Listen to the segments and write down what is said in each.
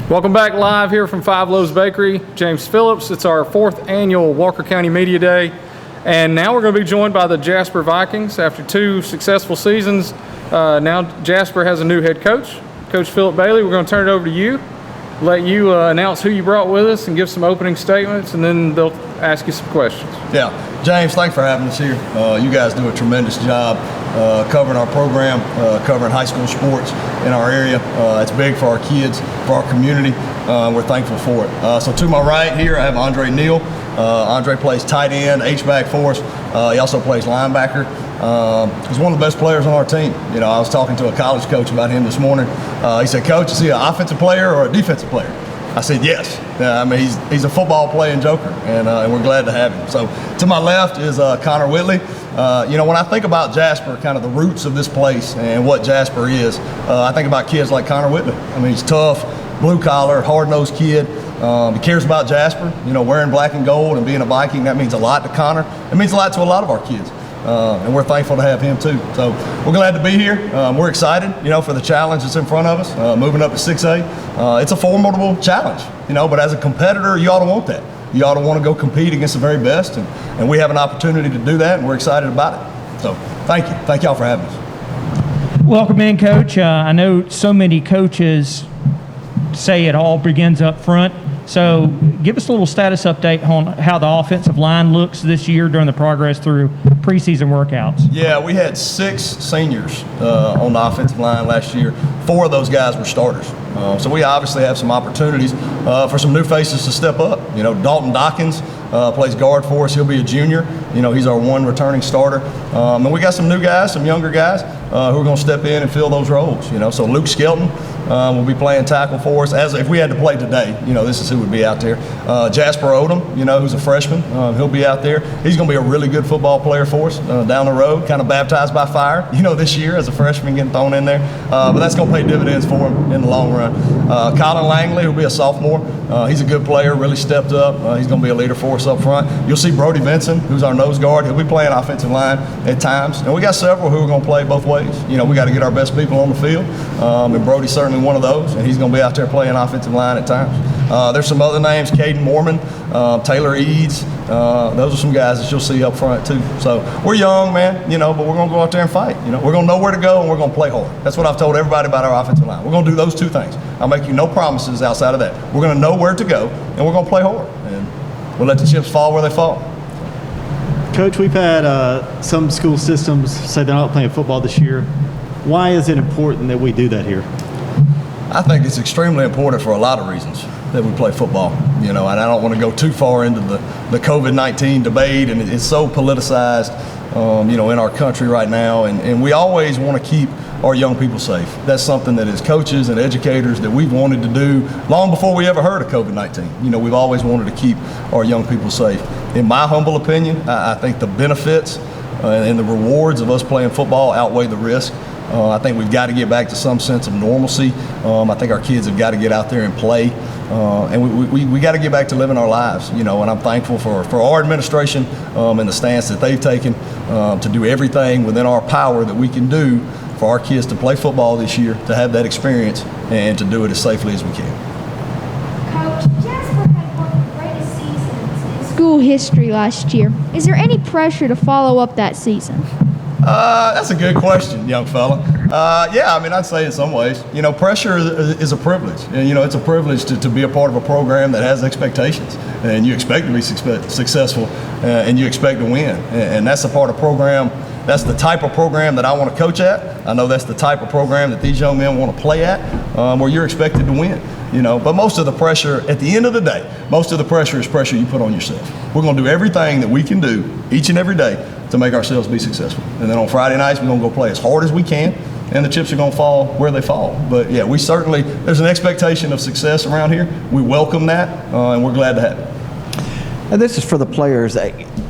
Welcome back live here from Five Loaves Bakery. James Phillips. It's our 4th annual Walker County Media Day. And now we're going to be joined by the Jasper Vikings. After 2 successful seasons, now Jasper has a new head coach, Coach Philip Bailey. We're going to turn it over to you, let you announce who you brought with us and give some opening statements, and then they'll ask you some questions. Yeah, James, thanks for having us here. You guys do a tremendous job covering our program, covering high school sports in our area. It's big for our kids, for our community. We're thankful for it. So to my right here, I have Andre Neal. Andre plays tight end, H-back for us. He also plays linebacker. He's one of the best players on our team. You know, I was talking to a college coach about him this morning. He said, "Coach, is he an offensive player or a defensive player?" I said, "Yes." I mean, he's a football playing joker, and we're glad to have him. So to my left is Connor Whitley. You know, when I think about Jasper, kind of the roots of this place and what Jasper is, I think about kids like Connor Whitley. I mean, he's tough, blue collar, hard-nosed kid. He cares about Jasper. You know, wearing black and gold and being a Viking, that means a lot to Connor. It means a lot to a lot of our kids. And we're thankful to have him too. So we're glad to be here. We're excited, you know, for the challenge that's in front of us, moving up to 6A. It's a formidable challenge, you know, but as a competitor, you ought to want that. You ought to want to go compete against the very best, and we have an opportunity to do that, and we're excited about it. So thank you. Thank y'all for having us. Welcome in, Coach. I know so many coaches say it all begins up front. So give us a little status update on how the offensive line looks this year during the progress through preseason workouts. Yeah, we had 6 seniors on the offensive line last year. 4 of those guys were starters. So we obviously have some opportunities for some new faces to step up. You know, Dalton Dawkins plays guard for us. He'll be a junior. You know, he's our one returning starter. And we got some new guys, some younger guys who are going to step in and fill those roles. You know, so Luke Skelton will be playing tackle for us. As if we had to play today, you know, this is who would be out there. Jasper Odom, you know, who's a freshman, he'll be out there. He's going to be a really good football player for us down the road, kind of baptized by fire, you know, this year as a freshman getting thrown in there. But that's going to pay dividends for him in the long run. Colin Langley, who'll be a sophomore. He's a good player, really stepped up. He's going to be a leader for us up front. You'll see Brody Benson, who's our nose guard. He'll be playing offensive line at times. And we got several who are going to play both ways. You know, we got to get our best people on the field. And Brody's certainly one of those, and he's going to be out there playing offensive line at times. There's some other names, Caden Mormon, Taylor Eads. Those are some guys that you'll see up front too. So we're young, man, you know, but we're going to go out there and fight. You know, we're going to know where to go, and we're going to play hard. That's what I've told everybody about our offensive line. We're going to do those 2 things. I'll make you no promises outside of that. We're going to know where to go, and we're going to play hard. And we'll let the chips fall where they fall. Coach, we've had some school systems say they're not playing football this year. Why is it important that we do that here? I think it's extremely important for a lot of reasons that we play football, you know, and I don't want to go too far into the COVID-19 debate, and it's so politicized, you know, in our country right now, and we always want to keep our young people safe. That's something that as coaches and educators that we've wanted to do long before we ever heard of COVID-19. You know, we've always wanted to keep our young people safe. In my humble opinion, I think the benefits and the rewards of us playing football outweigh the risk. I think we've got to get back to some sense of normalcy. I think our kids have got to get out there and play. And we got to get back to living our lives, you know, and I'm thankful for our administration and the stance that they've taken to do everything within our power that we can do for our kids to play football this year, to have that experience, and to do it as safely as we can. Coach, Jasper had one of the greatest seasons in school history last year. Is there any pressure to follow up that season? That's a good question, young fella. Yeah, I mean, I'd say in some ways, you know, pressure is a privilege. And, you know, it's a privilege to be a part of a program that has expectations. And you expect to be successful, and you expect to win. And that's a part of program. That's the type of program that I want to coach at. I know that's the type of program that these young men want to play at, where you're expected to win. You know, but most of the pressure, at the end of the day, most of the pressure is pressure you put on yourself. We're going to do everything that we can do each and every day to make ourselves be successful. And then on Friday nights, we're going to go play as hard as we can, and the chips are going to fall where they fall. But yeah, we certainly, there's an expectation of success around here. We welcome that, and we're glad to have it. And this is for the players.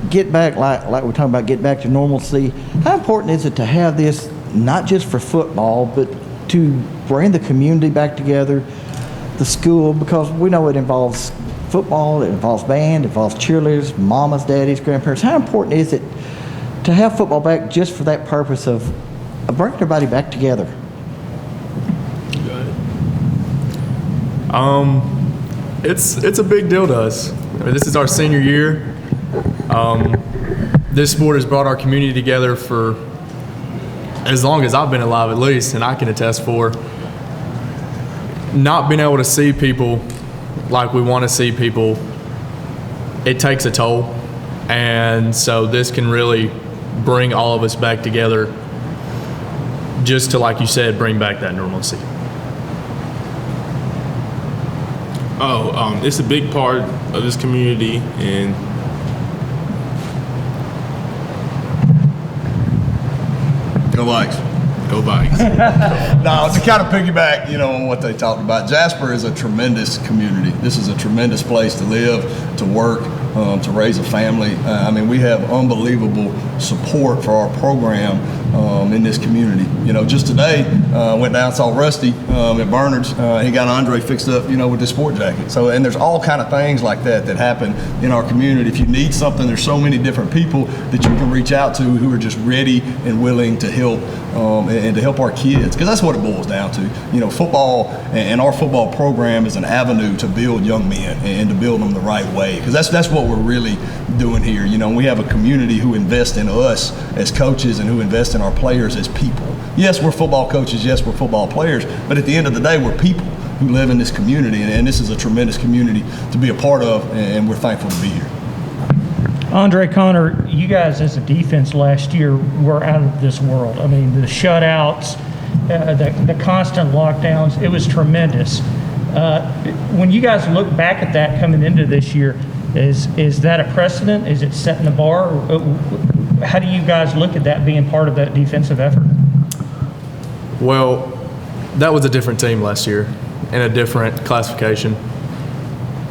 Get back, like we're talking about, get back to normalcy. How important is it to have this, not just for football, but to bring the community back together, the school, because we know it involves football, it involves band, it involves cheerleaders, mamas, daddies, grandparents. How important is it to have football back just for that purpose of bringing everybody back together? It's a big deal to us. I mean, this is our senior year. This sport has brought our community together for as long as I've been alive, at least, and I can attest for not being able to see people like we want to see people. It takes a toll, and so this can really bring all of us back together, just to, like you said, bring back that normalcy. It's a big part of this community, and Go Vikes. go Vikes. No, to kind of piggyback, on what they talked about, Jasper is a tremendous community. This is a tremendous place to live, to work, to raise a family. We have unbelievable support for our program in this community. Just today, went down, saw Rusty at Bernard's. He got Andre fixed up, with his sport jacket. So, and there's all kind of things like that happen in our community. If you need something, there's so many different people that you can reach out to who are just ready and willing to help and to help our kids, because that's what it boils down to. Football and our football program is an avenue to build young men and to build them the right way, because that's what we're really doing here. We have a community who invest in us as coaches and who invest in our players as people. Yes, we're football coaches. Yes, we're football players. But at the end of the day, we're people who live in this community, and this is a tremendous community to be a part of, and we're thankful to be here. Andre, Connor, you guys as a defense last year were out of this world. I mean, the shutouts, the constant lockdowns, it was tremendous. When you guys look back at that coming into this year, is that a precedent? Is it setting the bar? How do you guys look at that being part of that defensive effort? Well, that was a different team last year in a different classification.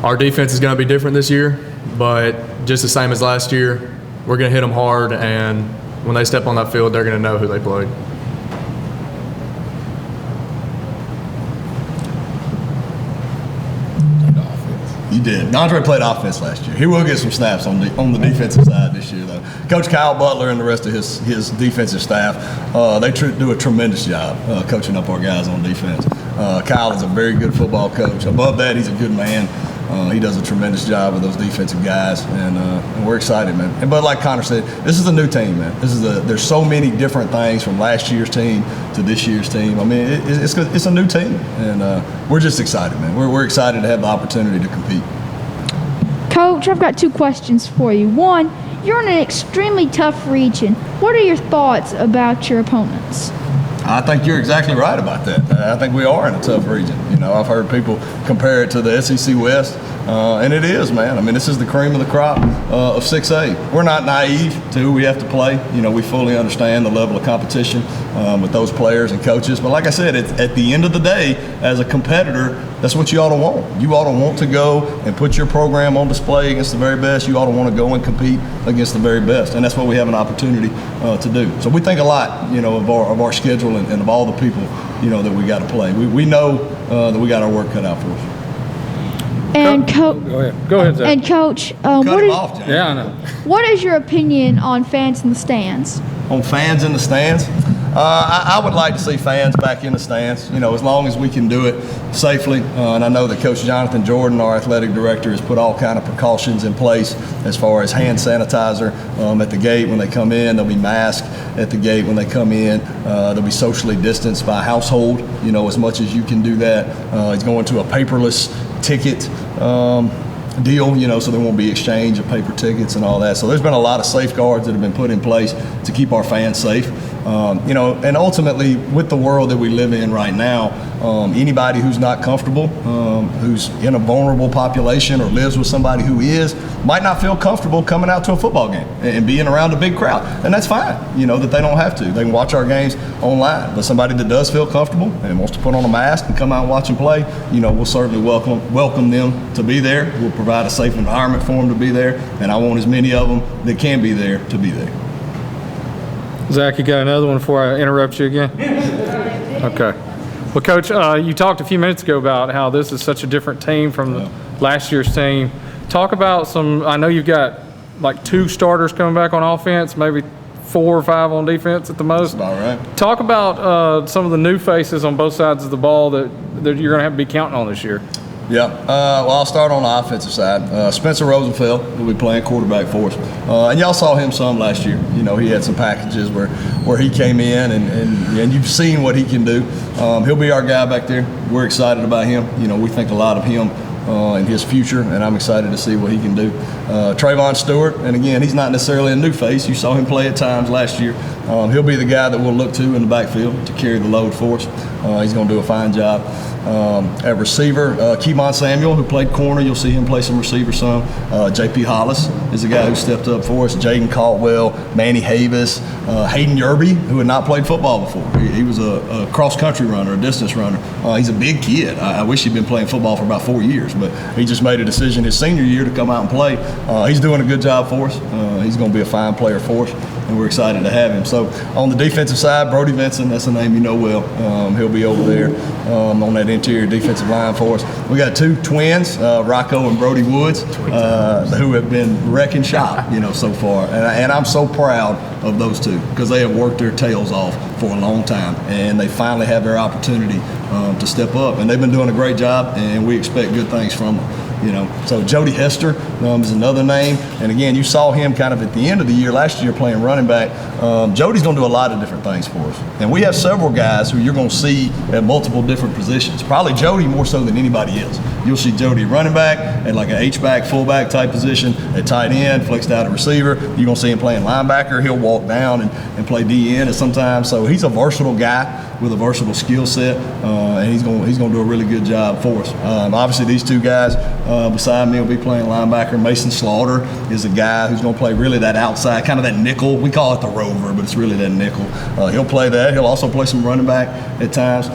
Our defense is going to be different this year, but just the same as last year, we're going to hit them hard, and when they step on that field, they're going to know who they played. You did. Andre played offense last year. He will get some snaps on the defensive side this year, though. Coach Kyle Butler and the rest of his defensive staff, they do a tremendous job coaching up our guys on defense. Kyle is a very good football coach. Above that, he's a good man. He does a tremendous job with those defensive guys, and we're excited, man. But like Connor said, this is a new team, man. There's so many different things from last year's team to this year's team. It's a new team, and we're just excited, man. We're excited to have the opportunity to compete. Coach, I've got two questions for you. One, you're in an extremely tough region. What are your thoughts about your opponents? I think you're exactly right about that. I think we are in a tough region. I've heard people compare it to the SEC West, and it is, man. This is the cream of the crop of 6A. We're not naive to who we have to play. We fully understand the level of competition with those players and coaches. But like I said, at the end of the day, as a competitor, that's what you ought to want. You ought to want to go and put your program on display against the very best. You ought to want to go and compete against the very best, and that's what we have an opportunity to do. So we think a lot, of our schedule and of all the people, that we got to play. We know that we got our work cut out for us. And Go ahead, Zach. And Coach, Cut him off, James. Yeah, I know. what is your opinion on fans in the stands? On fans in the stands, I would like to see fans back in the stands, as long as we can do it safely. And I know that Coach Jonathan Jordan, our athletic director, has put all kind of precautions in place as far as hand sanitizer at the gate when they come in. There'll be masks at the gate when they come in. They'll be socially distanced by household, as much as you can do that. It's going to a paperless ticket deal, so there won't be exchange of paper tickets and all that. So there's been a lot of safeguards that have been put in place to keep our fans safe. And ultimately, with the world that we live in right now, anybody who's not comfortable, who's in a vulnerable population or lives with somebody who is, might not feel comfortable coming out to a football game and being around a big crowd. And that's fine, that they don't have to. They can watch our games online. But somebody that does feel comfortable and wants to put on a mask and come out and watch and play, we'll certainly welcome them to be there. We'll provide a safe environment for them to be there. And I want as many of them that can be there to be there. Zach, you got another one before I interrupt you again? Okay. Well, Coach, you talked a few minutes ago about how this is such a different team from last year's team. Talk about I know you've got like 2 starters coming back on offense, maybe 4 or 5 on defense at the most. That's about right. Talk about some of the new faces on both sides of the ball that you're going to have to be counting on this year. Yeah. Well, I'll start on the offensive side. Spencer Rosenfeld will be playing quarterback for us. And y'all saw him some last year. You know, he had some packages where he came in, and you've seen what he can do. He'll be our guy back there. We're excited about him. You know, we think a lot of him in his future, and I'm excited to see what he can do. Trayvon Stewart, and again, he's not necessarily a new face. You saw him play at times last year. He'll be the guy that we'll look to in the backfield to carry the load for us. He's going to do a fine job. At receiver, Kevon Samuel, who played corner, you'll see him play some receiver some. J.P. Hollis is the guy who stepped up for us. Jaden Caldwell, Manny Havis, Hayden Yerby, who had not played football before. He was a cross-country runner, a distance runner. He's a big kid. I wish he'd been playing football for about 4 years, but he just made a decision his senior year to come out and play. He's doing a good job for us. He's going to be a fine player for us, and we're excited to have him. So on the defensive side, Brody Vinson, that's a name you know well. He'll be over there on that interior defensive line for us. We got two twins, Rocco and Brody Woods, who have been wrecking shop, you know, so far. And I'm so proud of those two because they have worked their tails off for a long time, and they finally have their opportunity to step up. And they've been doing a great job, and we expect good things from them. You know, so Jody Hester is another name, and again, you saw him kind of at the end of the year last year playing running back. Jody's going to do a lot of different things for us, and we have several guys who you're going to see at multiple different positions. Probably Jody more so than anybody else. You'll see Jody running back at like an H-back, fullback type position, at tight end, flexed out at receiver. You're going to see him playing linebacker. He'll walk down and play DN at sometimes. So he's a versatile guy with a versatile skill set, and he's going to do a really good job for us. Obviously, these two guys beside me will be playing linebacker. Mason Slaughter is a guy who's going to play really that outside, kind of that nickel. We call it the rover, but it's really that nickel. He'll play that. He'll also play some running back at times.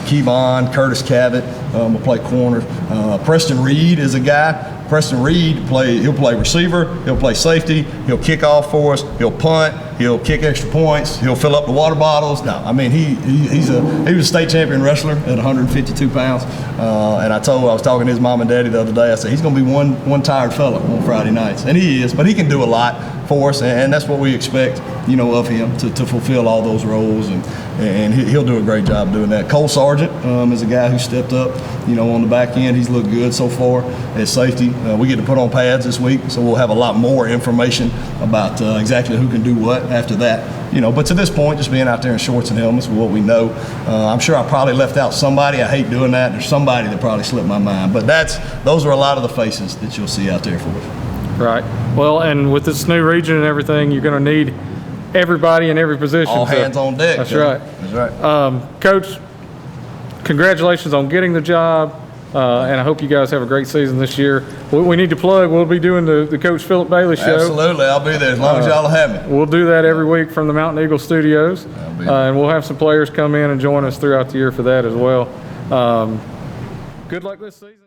Kevon, Curtis Cavett will play corner. Preston Reed is a guy. Preston Reed he'll play receiver, he'll play safety, he'll kick off for us, he'll punt, he'll kick extra points, he'll fill up the water bottles. No, I mean he was a state champion wrestler at 152 pounds. And I was talking to his mom and daddy the other day. I said he's going to be one tired fella on Friday nights, and he is, but he can do a lot for us, and that's what we expect, you know, of him to fulfill all those roles, and he'll do a great job doing that. Cole Sargent is a guy who stepped up, you know, on the back end. He's looked good so far at safety. We get to put on pads this week, so we'll have a lot more information about exactly who can do what after that. You know, but to this point, just being out there in shorts and helmets with what we know, I'm sure I probably left out somebody. I hate doing that. There's somebody that probably slipped my mind, but those are a lot of the faces that you'll see out there for us. Right. Well, and with this new region and everything, you're going to need everybody in every position. All hands on deck. That's right. That's right. Coach, congratulations on getting the job, and I hope you guys have a great season this year. We need to plug. We'll be doing the Coach Philip Bailey Show. Absolutely. I'll be there as long as y'all have me. We'll do that every week from the Mountain Eagle Studios, and we'll have some players come in and join us throughout the year for that as well. Good luck this season.